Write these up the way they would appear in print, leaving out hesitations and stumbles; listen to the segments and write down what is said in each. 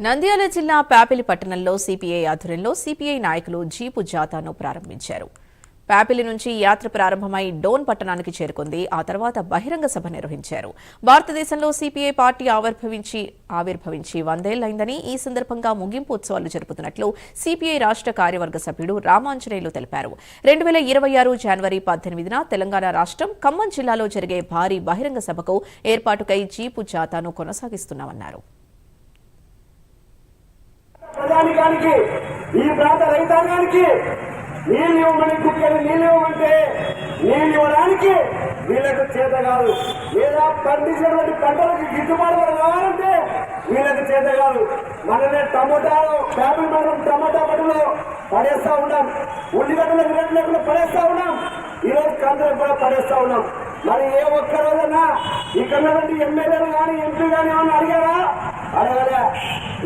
నంద్యాల జిల్లా పాపిలి పట్టణంలో సిపిఐ ఆధ్వర్యంలో సిపిఐ నాయకులు జీపు జాథాను ప్రారంభించారు. పాపిలి నుంచి యాత్ర ప్రారంభమై డోన్ పట్టణానికి చేరుకుంది. ఆ తర్వాత బహిరంగ సభ నిర్వహించారు. భారతదేశంలో సిపిఐ పార్టీ ఆవిర్భవించి 100 ఏళ్లైందని, ఈ సందర్భంగా ముగింపు ఉత్సవాలు జరుపుతున్నట్లు సిపిఐ రాష్ట్ర కార్యవర్గ సభ్యుడు రామాంజనేయులు తెలిపారు. 2026 జనవరి 18న తెలంగాణ రాష్ట్రం ఖమ్మం జిల్లాలో జరిగే భారీ బహిరంగ సభకు ఏర్పాటుకై జీపు జాథాను కొనసాగిస్తున్నామన్నారు. ప్రజానికానికి ఈ ప్రాంత రైతాంగానికి నీళ్ళు ఇవ్వమని కుక్కని నీళ్ళు ఇవ్వమంటే నీళ్ళు ఇవ్వడానికి వీళ్ళకు చేత కాదు, లేదా పండించినటువంటి పంటలకు గిట్టుబాటు కావాలంటే వీళ్ళకి చేత కాదు. మననే టమోటాలు ఫ్యామిలీ మనం టమాటా పంటలు పడేస్తా ఉన్నాం, ఉల్లిగడ్డలకు రేట్లకు పడేస్తా ఉన్నాం, ఈరోజు కందులకు కూడా పడేస్తా ఉన్నాం. మరి ఏ ఒక్క రోజైనా ఇక్కడ ఎమ్మెల్యేలు కానీ ఎంపీ కానీ ఏమన్నా అడిగారా? అడగలే.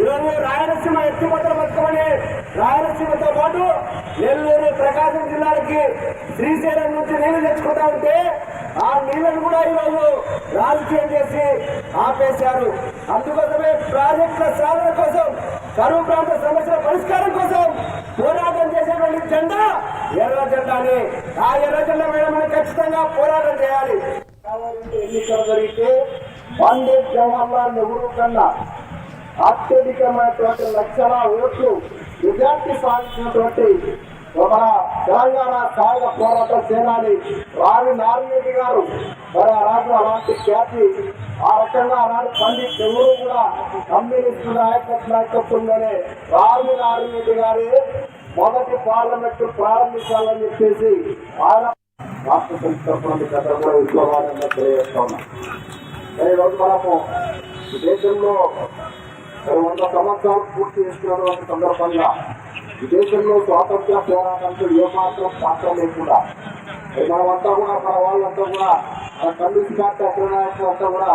ఈరోజు రాయలసీమ ఎత్తిపోతలు బతుకమని రాయలసీమతో పాటు నెల్లూరు ప్రకాశం జిల్లాలకి శ్రీశైలం నుంచి నీళ్లు తెచ్చుకుంటా ఉంటే ఆ నీళ్లను కూడా ఈరోజు రాజకీయం చేసి ఆపేశారు. అందుకోసమే ప్రాజెక్టుల సాధన కోసం, కరువు ప్రాంత సమస్యల పరిష్కారం కోసం పోరాటం చేసేటువంటి జెండా ఎర్ర జెండాని. ఆ ఎర్ర జెండా మీద మనం ఖచ్చితంగా పోరాటం చేయాలి. ఎన్నికలు జరిగితే పండిత్ జవహర్లాల్ నెహ్రూ కన్నా అత్యధికమైనటువంటి లక్షల ఓట్లు మెజార్టీ సాధించినటువంటి మన తెలంగాణ సాయుధ పోరాట సేనాని రావి నారాయణ గారు మరి ఆ రాజు అలాంటి ఖ్యాతి, ఆ రకంగా అలాంటి పండిత్ నెహ్రూ కూడా కమ్యూనిస్టు నాయకత్వంలోనే రావి నారాయణ గారి మొదటి పార్లమెంటు ప్రారంభించాలని చెప్పేసి ఆయన రాష్ట్ర సంస్థ కూడా విప్లవాన్ని తెలియజేస్తా ఉన్నాం. ఈరోజు మనము దేశంలో 100 సంవత్సరాలు పూర్తి చేసుకున్నటువంటి సందర్భంగా ఈ దేశంలో స్వాతంత్ర్య పోరాటానికి ఏమాత్రం పాత్ర లేకుండా మనమంతా కూడా మన వాళ్ళంతా కూడా మన కమ్యూనిస్ట్ పార్టీ అగ్రనాయకులంతా కూడా